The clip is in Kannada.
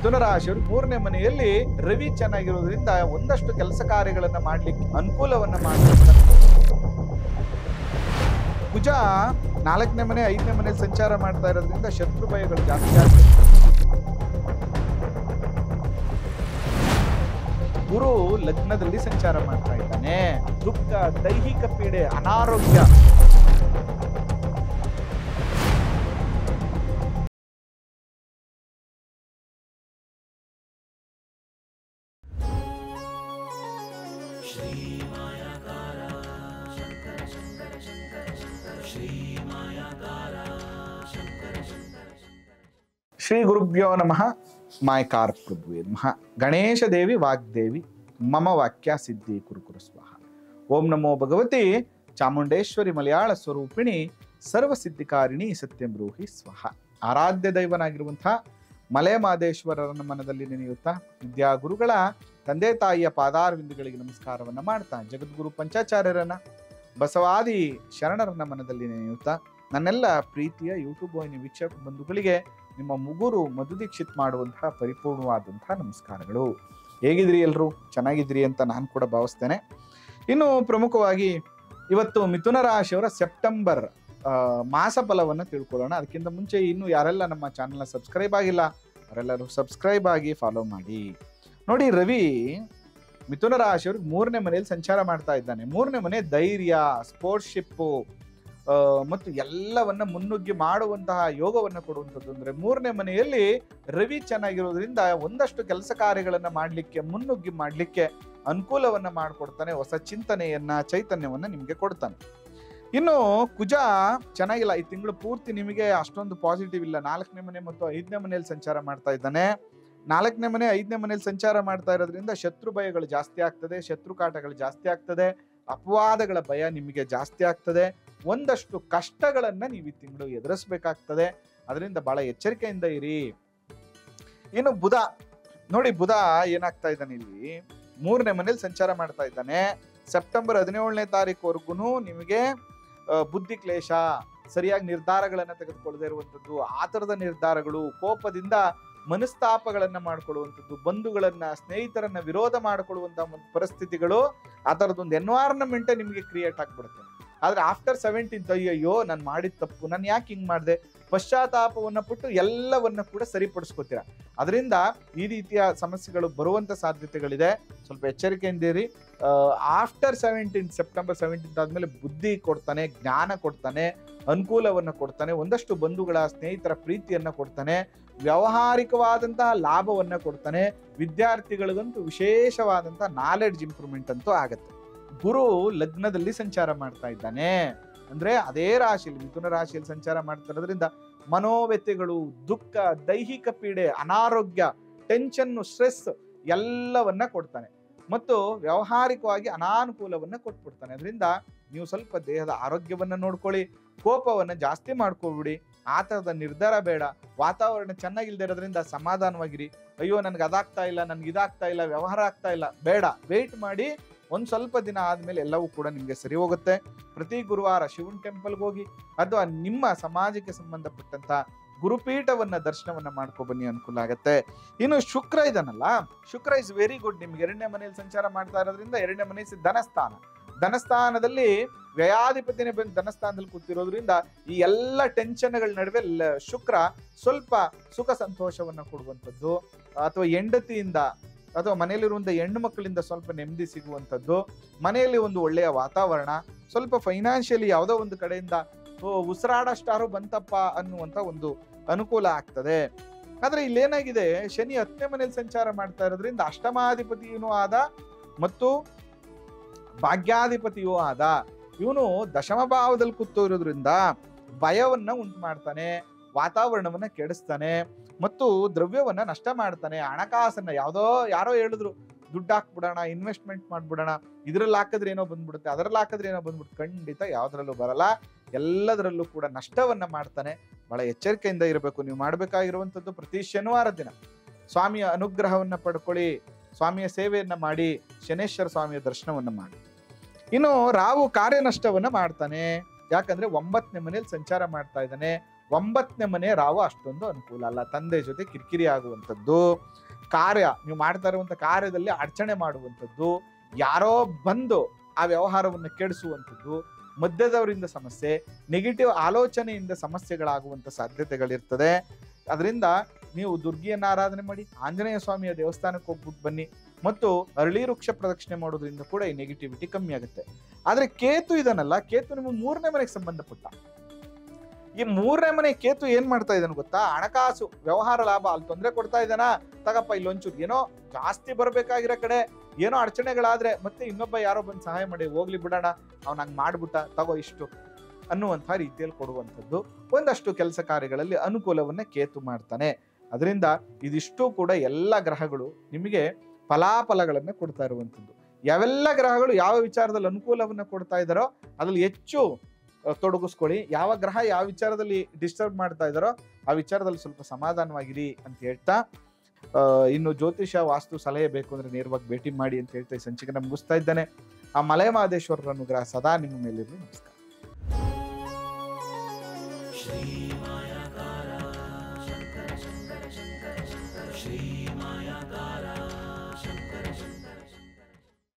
ಮಿಥುನ ರಾಶಿಯವರು 3ನೇ ಮನೆಯಲ್ಲಿ ರವಿ ಚೆನ್ನಾಗಿರೋದ್ರಿಂದ ಒಂದಷ್ಟು ಕೆಲಸ ಕಾರ್ಯಗಳನ್ನ ಮಾಡ್ಲಿಕ್ಕೆ ಅನುಕೂಲವನ್ನ ಮಾಡ್ತಾರೆ. ಕುಜ 4ನೇ ಮನೆ 5ನೇ ಮನೆಯಲ್ಲಿ ಸಂಚಾರ ಮಾಡ್ತಾ ಇರೋದ್ರಿಂದ ಶತ್ರು ಭಯಗಳು ಜಾಸ್ತಿ ಆಗ್ತದೆ. ಗುರು ಲಗ್ನದಲ್ಲಿ ಸಂಚಾರ ಮಾಡ್ತಾ ಇದ್ದಾನೆ. ದುಃಖ, ದೈಹಿಕ ಪೀಡೆ, ಅನಾರೋಗ್ಯ, ಶ್ರೀ ಗುರುಭ್ಯೋ ನಮಃ. ಮಾಯಕಾರ ಪ್ರಭುವೇ ನಮಃ. ಗಣೇಶ ದೇವಿ ವಾಗ್ದೇವಿ ಮಮ ವಾಕ್ಯ ಸಿದ್ಧಿ ಕುರುಕುರು ಸ್ವಾಹ. ಓಂ ನಮೋ ಭಗವತಿ ಚಾಮುಂಡೇಶ್ವರಿ ಮಲಯಾಳ ಸ್ವರೂಪಿಣಿ ಸರ್ವಸಿದ್ಧಿಕಾರಿಣಿ ಸತ್ಯಂ ಬ್ರೂಹಿ ಸ್ವಹ. ಆರಾಧ್ಯ ದೈವನಾಗಿರುವಂತಹ ಮಲೆ ಮಾದೇಶ್ವರರನ್ನ ಮನದಲ್ಲಿ ನೆನೆಯುತ್ತಾ ವಿದ್ಯಾಗುರುಗಳ ತಂದೆ ತಾಯಿಯ ಪಾದಾರವಿಂದಗಳಿಗೆ ನಮಸ್ಕಾರವನ್ನ ಮಾಡ್ತಾ ಜಗದ್ಗುರು ಪಂಚಾಚಾರ್ಯರನ್ನ ಬಸವಾದಿ ಶರಣರನ್ನ ಮನದಲ್ಲಿ ನೆನೆಯುತ್ತಾ ನನ್ನೆಲ್ಲ ಪ್ರೀತಿಯ ಯೂಟ್ಯೂಬ್ ವಾಹಿನಿ ವೀಕ್ಷಕ ಬಂಧುಗಳಿಗೆ ನಿಮ್ಮ ಮುಗುರು ಮಧುದೀಕ್ಷಿತ್ ಮಾಡುವಂತಹ ಪರಿಪೂರ್ಣವಾದಂತಹ ನಮಸ್ಕಾರಗಳು. ಹೇಗಿದ್ರಿ ಎಲ್ಲರೂ? ಚೆನ್ನಾಗಿದ್ರಿ ಅಂತ ನಾನು ಕೂಡ ಭಾವಿಸ್ತೇನೆ. ಇನ್ನು ಪ್ರಮುಖವಾಗಿ ಇವತ್ತು ಮಿಥುನ ರಾಶಿಯವರ ಸೆಪ್ಟೆಂಬರ್ ಮಾಸ ಫಲವನ್ನು ತಿಳ್ಕೊಳ್ಳೋಣ. ಅದಕ್ಕಿಂತ ಮುಂಚೆ ಇನ್ನು ಯಾರೆಲ್ಲ ನಮ್ಮ ಚಾನಲ್ನ ಸಬ್ಸ್ಕ್ರೈಬ್ ಆಗಿಲ್ಲ ಅವರೆಲ್ಲರೂ ಸಬ್ಸ್ಕ್ರೈಬ್ ಆಗಿ ಫಾಲೋ ಮಾಡಿ. ನೋಡಿ, ರವಿ ಮಿಥುನ ರಾಶಿಯವ್ರಿಗೆ 3ನೇ ಮನೆಯಲ್ಲಿ ಸಂಚಾರ ಮಾಡ್ತಾ ಇದ್ದಾನೆ. 3ನೇ ಮನೆ ಧೈರ್ಯ, ಸ್ಪೋರ್ಟ್ಶಿಪ್ಪು ಮತ್ತು ಎಲ್ಲವನ್ನ ಮುನ್ನುಗ್ಗಿ ಮಾಡುವಂತಹ ಯೋಗವನ್ನ ಕೊಡುವಂಥದ್ದು. ಅಂದ್ರೆ 3ನೇ ಮನೆಯಲ್ಲಿ ರವಿ ಚೆನ್ನಾಗಿರೋದ್ರಿಂದ ಒಂದಷ್ಟು ಕೆಲಸ ಕಾರ್ಯಗಳನ್ನ ಮಾಡ್ಲಿಕ್ಕೆ, ಮುನ್ನುಗ್ಗಿ ಮಾಡ್ಲಿಕ್ಕೆ ಅನುಕೂಲವನ್ನ ಮಾಡಿಕೊಡ್ತಾನೆ. ಹೊಸ ಚಿಂತನೆಯನ್ನ, ಚೈತನ್ಯವನ್ನ ನಿಮ್ಗೆ ಕೊಡ್ತಾನೆ. ಇನ್ನು ಕುಜ ಚೆನ್ನಾಗಿಲ್ಲ, ಈ ತಿಂಗಳು ಪೂರ್ತಿ ನಿಮಗೆ ಅಷ್ಟೊಂದು ಪಾಸಿಟಿವ್ ಇಲ್ಲ. 4ನೇ ಮನೆ ಮತ್ತು 5ನೇ ಮನೆಯಲ್ಲಿ ಸಂಚಾರ ಮಾಡ್ತಾ ಇದ್ದಾನೆ. 4ನೇ ಮನೆ 5ನೇ ಮನೆಯಲ್ಲಿ ಸಂಚಾರ ಮಾಡ್ತಾ ಇರೋದ್ರಿಂದ ಶತ್ರು ಭಯಗಳು ಜಾಸ್ತಿ ಆಗ್ತದೆ, ಶತ್ರು ಕಾಟಗಳು ಜಾಸ್ತಿ ಆಗ್ತದೆ, ಅಪವಾದಗಳ ಭಯ ನಿಮಗೆ ಜಾಸ್ತಿ ಆಗ್ತದೆ. ಒಂದಷ್ಟು ಕಷ್ಟಗಳನ್ನ ನೀವು ಈ ತಿಂಗಳು ಎದುರಿಸಬೇಕಾಗ್ತದೆ. ಅದರಿಂದ ಬಹಳ ಎಚ್ಚರಿಕೆಯಿಂದ ಇರಿ. ಇನ್ನು ಬುಧ ನೋಡಿ, ಬುಧ ಏನಾಗ್ತಾ ಇದ್ದಾನೆ ಇಲ್ಲಿ 3ನೇ ಮನೇಲಿ ಸಂಚಾರ ಮಾಡ್ತಾ ಇದ್ದಾನೆ. ಸೆಪ್ಟೆಂಬರ್ 17ನೇ ತಾರೀಕುವರೆಗೂ ನಿಮಗೆ ಬುದ್ಧಿ ಕ್ಲೇಶ, ಸರಿಯಾಗಿ ನಿರ್ಧಾರಗಳನ್ನ ತೆಗೆದುಕೊಳ್ಳದೆ ಇರುವಂಥದ್ದು, ಆತರದ ನಿರ್ಧಾರಗಳು, ಕೋಪದಿಂದ ಮನಸ್ತಾಪಗಳನ್ನ ಮಾಡ್ಕೊಳ್ಳುವಂಥದ್ದು, ಬಂಧುಗಳನ್ನ, ಸ್ನೇಹಿತರನ್ನ ವಿರೋಧ ಮಾಡಿಕೊಳ್ಳುವಂತಹ ಪರಿಸ್ಥಿತಿಗಳು, ಆ ಥರದೊಂದು ಎನ್ವೈರನ್ಮೆಂಟ್ ನಿಮಗೆ ಕ್ರಿಯೇಟ್ ಆಗ್ಬಿಡುತ್ತೆ. ಆದ್ರೆ ಆಫ್ಟರ್ 17th ಅಯ್ಯೋ ನಾನು ಮಾಡಿದ ತಪ್ಪು, ನಾನು ಯಾಕೆ ಹಿಂಗ್ ಮಾಡಿದೆ, ಪಶ್ಚಾತ್ತಾಪವನ್ನ ಪಟ್ಟು ಎಲ್ಲವನ್ನ ಕೂಡ ಸರಿಪಡಿಸ್ಕೋತೀರ. ಅದರಿಂದ ಈ ರೀತಿಯ ಸಮಸ್ಯೆಗಳು ಬರುವಂತ ಸಾಧ್ಯತೆಗಳಿದೆ. ಸ್ವಲ್ಪ ಎಚ್ಚರಿಕೆಯಿಂದಿರಿ. ಆಫ್ಟರ್ ಸೆಪ್ಟೆಂಬರ್ 17th ಆದ್ಮೇಲೆ ಬುದ್ಧಿ ಕೊಡ್ತಾನೆ, ಜ್ಞಾನ ಕೊಡ್ತಾನೆ, ಅನುಕೂಲವನ್ನ ಕೊಡ್ತಾನೆ, ಒಂದಷ್ಟು ಬಂಧುಗಳ, ಸ್ನೇಹಿತರ ಪ್ರೀತಿಯನ್ನ ಕೊಡ್ತಾನೆ, ವ್ಯಾವಹಾರಿಕವಾದಂತಹ ಲಾಭವನ್ನ ಕೊಡ್ತಾನೆ. ವಿದ್ಯಾರ್ಥಿಗಳಿಗಂತೂ ವಿಶೇಷವಾದಂತಹ ನಾಲೆಡ್ಜ್ ಇಂಪ್ರೂವ್ಮೆಂಟ್ ಅಂತೂ ಆಗತ್ತೆ. ಗುರು ಲಗ್ನದಲ್ಲಿ ಸಂಚಾರ ಮಾಡ್ತಾ ಇದ್ದಾನೆ. ಅಂದ್ರೆ ಅದೇ ರಾಶಿಯಲ್ಲಿ, ಮಿಥುನ ರಾಶಿಯಲ್ಲಿ ಸಂಚಾರ ಮಾಡ್ತಾ ಇರೋದ್ರಿಂದ ಮನೋವ್ಯಥೆಗಳು, ದುಃಖ, ದೈಹಿಕ ಪೀಡೆ, ಅನಾರೋಗ್ಯ, ಟೆನ್ಷನ್, ಸ್ಟ್ರೆಸ್ ಎಲ್ಲವನ್ನ ಕೊಡ್ತಾನೆ ಮತ್ತು ವ್ಯಾವಹಾರಿಕವಾಗಿ ಅನಾನುಕೂಲವನ್ನ ಕೊಟ್ಬಿಡ್ತಾನೆ. ಅದರಿಂದ ನೀವು ಸ್ವಲ್ಪ ದೇಹದ ಆರೋಗ್ಯವನ್ನ ನೋಡ್ಕೊಳ್ಳಿ. ಕೋಪವನ್ನ ಜಾಸ್ತಿ ಮಾಡ್ಕೊಬಿಡಿ. ಆ ಥರದ ನಿರ್ಧಾರ ಬೇಡ. ವಾತಾವರಣ ಚೆನ್ನಾಗಿಲ್ದೇ ಇರೋದ್ರಿಂದ ಸಮಾಧಾನವಾಗಿರಿ. ಅಯ್ಯೋ ನನ್ಗೆ ಅದಾಗ್ತಾ ಇಲ್ಲ, ನನ್ಗೆ ಇದಾಗ್ತಾ ಇಲ್ಲ, ವ್ಯವಹಾರ ಆಗ್ತಾ ಇಲ್ಲ, ಬೇಡ. ವೇಟ್ ಮಾಡಿ. ಒಂದ್ ಸ್ವಲ್ಪ ದಿನ ಆದ್ಮೇಲೆ ಎಲ್ಲವೂ ಕೂಡ ನಿಮ್ಗೆ ಸರಿ ಹೋಗುತ್ತೆ. ಪ್ರತಿ ಗುರುವಾರ ಶಿವನ್ ಟೆಂಪಲ್ಗೆ ಹೋಗಿ ಅಥವಾ ನಿಮ್ಮ ಸಮಾಜಕ್ಕೆ ಸಂಬಂಧಪಟ್ಟಂತ ಗುರುಪೀಠವನ್ನ ದರ್ಶನವನ್ನ ಮಾಡ್ಕೊ ಬನ್ನಿ, ಅನುಕೂಲ ಆಗತ್ತೆ. ಇನ್ನು ಶುಕ್ರ ಇದನ್ನಲ್ಲ, ಶುಕ್ರ ಇಸ್ ವೆರಿ ಗುಡ್. ನಿಮ್ಗೆ 2ನೇ ಮನೆಯಲ್ಲಿ ಸಂಚಾರ ಮಾಡ್ತಾ ಇರೋದ್ರಿಂದ 2ನೇ ಮನೆ ಧನಸ್ಥಾನ. ಧನಸ್ಥಾನದಲ್ಲಿ ವ್ಯಯಾಧಿಪತಿನೇ ಬಂದು ಧನಸ್ಥಾನದಲ್ಲಿ ಕೂತಿರೋದ್ರಿಂದ ಈ ಎಲ್ಲ ಟೆನ್ಷನ್ಗಳ ನಡುವೆ ಶುಕ್ರ ಸ್ವಲ್ಪ ಸುಖ ಸಂತೋಷವನ್ನ ಕೊಡುವಂಥದ್ದು, ಅಥವಾ ಹೆಂಡತಿಯಿಂದ ಅಥವಾ ಮನೆಯಲ್ಲಿರುವಂಥ ಹೆಣ್ಣು ಮಕ್ಕಳಿಂದ ಸ್ವಲ್ಪ ನೆಮ್ಮದಿ ಸಿಗುವಂಥದ್ದು, ಮನೆಯಲ್ಲಿ ಒಂದು ಒಳ್ಳೆಯ ವಾತಾವರಣ, ಸ್ವಲ್ಪ ಫೈನಾನ್ಷಿಯಲಿ ಯಾವುದೋ ಒಂದು ಕಡೆಯಿಂದ ಉಸಿರಾಡಷ್ಟಾರು ಬಂತಪ್ಪ ಅನ್ನುವಂಥ ಒಂದು ಅನುಕೂಲ ಆಗ್ತದೆ. ಆದ್ರೆ ಇಲ್ಲೇನಾಗಿದೆ, ಶನಿ 10ನೇ ಮನೆಯಲ್ಲಿ ಸಂಚಾರ ಮಾಡ್ತಾ ಇರೋದ್ರಿಂದ ಅಷ್ಟಮಾಧಿಪತಿಯೂ ಆದ ಮತ್ತು ಭಾಗ್ಯಾಧಿಪತಿಯೂ ಆದ. ಇವನು ದಶಮ ಭಾವದಲ್ಲಿ ಕೂತು ಇರೋದ್ರಿಂದ ಭಯವನ್ನ ಉಂಟು ಮಾಡ್ತಾನೆ, ವಾತಾವರಣವನ್ನ ಕೆಡಿಸ್ತಾನೆ ಮತ್ತು ದ್ರವ್ಯವನ್ನ ನಷ್ಟ ಮಾಡ್ತಾನೆ. ಹಣಕಾಸನ್ನ ಯಾರೋ ಹೇಳಿದ್ರು ದುಡ್ಡು ಹಾಕ್ಬಿಡೋಣ, ಇನ್ವೆಸ್ಟ್ಮೆಂಟ್ ಮಾಡ್ಬಿಡೋಣ, ಇದ್ರಲ್ಲಿ ಹಾಕಿದ್ರೆ ಏನೋ ಬಂದ್ಬಿಡುತ್ತೆ, ಅದರಲ್ಲಿ ಹಾಕಿದ್ರೆ ಏನೋ ಬಂದ್ಬಿಡುತ್ತೆ. ಖಂಡಿತ ಯಾವ್ದ್ರಲ್ಲೂ ಬರಲ್ಲ. ಎಲ್ಲದರಲ್ಲೂ ಕೂಡ ನಷ್ಟವನ್ನ ಮಾಡ್ತಾನೆ. ಬಹಳ ಎಚ್ಚರಿಕೆಯಿಂದ ಇರಬೇಕು. ನೀವು ಮಾಡಬೇಕಾಗಿರುವಂಥದ್ದು ಪ್ರತಿ ಶನಿವಾರ ದಿನ ಸ್ವಾಮಿಯ ಅನುಗ್ರಹವನ್ನ ಪಡ್ಕೊಳ್ಳಿ, ಸ್ವಾಮಿಯ ಸೇವೆಯನ್ನ ಮಾಡಿ, ಶನೇಶ್ವರ ಸ್ವಾಮಿಯ ದರ್ಶನವನ್ನ ಮಾಡಿ. ಇನ್ನು ರಾಹು ಕಾರ್ಯ ನಷ್ಟವನ್ನ ಮಾಡ್ತಾನೆ. ಯಾಕಂದ್ರೆ 9ನೇ ಮನೆಯಲ್ಲಿ ಸಂಚಾರ ಮಾಡ್ತಾ ಇದ್ದಾನೆ. ಒಂಬತ್ತನೇ ಮನೆ ರಾಹು ಅಷ್ಟೊಂದು ಅನುಕೂಲ ಅಲ್ಲ. ತಂದೆ ಜೊತೆ ಕಿರಿಕಿರಿ ಆಗುವಂಥದ್ದು, ಕಾರ್ಯ ನೀವು ಮಾಡ್ತಾ ಇರುವಂಥ ಕಾರ್ಯದಲ್ಲಿ ಅಡಚಣೆ ಮಾಡುವಂಥದ್ದು, ಯಾರೋ ಬಂದು ಆ ವ್ಯವಹಾರವನ್ನು ಕೆಡಿಸುವಂಥದ್ದು, ಮಧ್ಯದವರಿಂದ ಸಮಸ್ಯೆ, ನೆಗೆಟಿವ್ ಆಲೋಚನೆಯಿಂದ ಸಮಸ್ಯೆಗಳಾಗುವಂಥ ಸಾಧ್ಯತೆಗಳಿರ್ತದೆ. ಅದರಿಂದ ನೀವು ದುರ್ಗಿಯನ್ನು ಆರಾಧನೆ ಮಾಡಿ, ಆಂಜನೇಯ ಸ್ವಾಮಿಯ ದೇವಸ್ಥಾನಕ್ಕೆ ಹೋಗ್ಬಿಟ್ಟು ಬನ್ನಿ, ಮತ್ತು ಅರಳಿ ವೃಕ್ಷ ಪ್ರದಕ್ಷಿಣೆ ಮಾಡೋದ್ರಿಂದ ಕೂಡ ಈ ನೆಗೆಟಿವಿಟಿ ಕಮ್ಮಿ ಆಗುತ್ತೆ. ಆದ್ರೆ ಕೇತು ಇದನ್ನಲ್ಲ, ಕೇತು ನಿಮ್ಮ 3ನೇ ಮನೆಗೆ ಸಂಬಂಧಪಟ್ಟ. ಈ 3ನೇ ಮನೆ ಕೇತು ಏನ್ ಮಾಡ್ತಾ ಇದ್ದಾನೆ ಗೊತ್ತಾ? ಹಣಕಾಸು ವ್ಯವಹಾರ ಲಾಭ ಅಲ್ಲಿ ತೊಂದರೆ ಕೊಡ್ತಾ ಇದ್ದಾನ, ತಗಪ್ಪ ಇಲ್ಲೊಂಚೂರು ಏನೋ ಜಾಸ್ತಿ ಬರ್ಬೇಕಾಗಿರೋ ಕಡೆ ಏನೋ ಅಡಚಣೆಗಳಾದ್ರೆ ಮತ್ತೆ ಇನ್ನೊಬ್ಬ ಯಾರೋ ಬಂದು ಸಹಾಯ ಮಾಡಿ, ಹೋಗ್ಲಿ ಬಿಡೋಣ ಅವ್ನು ಹಂಗೆ ಮಾಡ್ಬಿಟ್ಟ, ತಗೋ ಇಷ್ಟು ಅನ್ನುವಂಥ ರೀತಿಯಲ್ಲಿ ಕೊಡುವಂಥದ್ದು. ಒಂದಷ್ಟು ಕೆಲಸ ಕಾರ್ಯಗಳಲ್ಲಿ ಅನುಕೂಲವನ್ನ ಕೇತು ಮಾಡ್ತಾನೆ. ಅದರಿಂದ ಇದಿಷ್ಟು ಕೂಡ ಎಲ್ಲ ಗ್ರಹಗಳು ನಿಮಗೆ ಫಲಾಫಲಗಳನ್ನ ಕೊಡ್ತಾ ಇರುವಂಥದ್ದು. ಯಾವೆಲ್ಲ ಗ್ರಹಗಳು ಯಾವ ವಿಚಾರದಲ್ಲಿ ಅನುಕೂಲವನ್ನ ಕೊಡ್ತಾ ಇದ್ದಾರೋ ಅದ್ರಲ್ಲಿ ಹೆಚ್ಚು ತೊಡಗಿಸ್ಕೊಳ್ಳಿ. ಯಾವ ಗ್ರಹ ಯಾವ ವಿಚಾರದಲ್ಲಿ ಡಿಸ್ಟರ್ಬ್ ಮಾಡ್ತಾ ಇದ್ದಾರೋ ಆ ವಿಚಾರದಲ್ಲಿ ಸ್ವಲ್ಪ ಸಮಾಧಾನವಾಗಿರಿ ಅಂತ ಹೇಳ್ತಾ, ಇನ್ನು ಜ್ಯೋತಿಷ ವಾಸ್ತು ಸಲಹೆ ಬೇಕು ಅಂದ್ರೆ ನೇರವಾಗಿ ಭೇಟಿ ಮಾಡಿ ಅಂತ ಹೇಳ್ತಾ ಈ ಸಂಚಿಕೆನ ಮುಗಿಸ್ತಾ ಇದ್ದಾನೆ. ಆ ಮಲೆ ಮಹದೇಶ್ವರರ ಅನುಗ್ರಹ ಸದಾ ನಿಮ್ಮ ಮೇಲಿರಲಿ. ನಮಸ್ಕಾರ. ಶ್ರೀ ಮಾಯಾಕಾರ ಶಂಕರ ಶಂಕರ ಶಂಕರ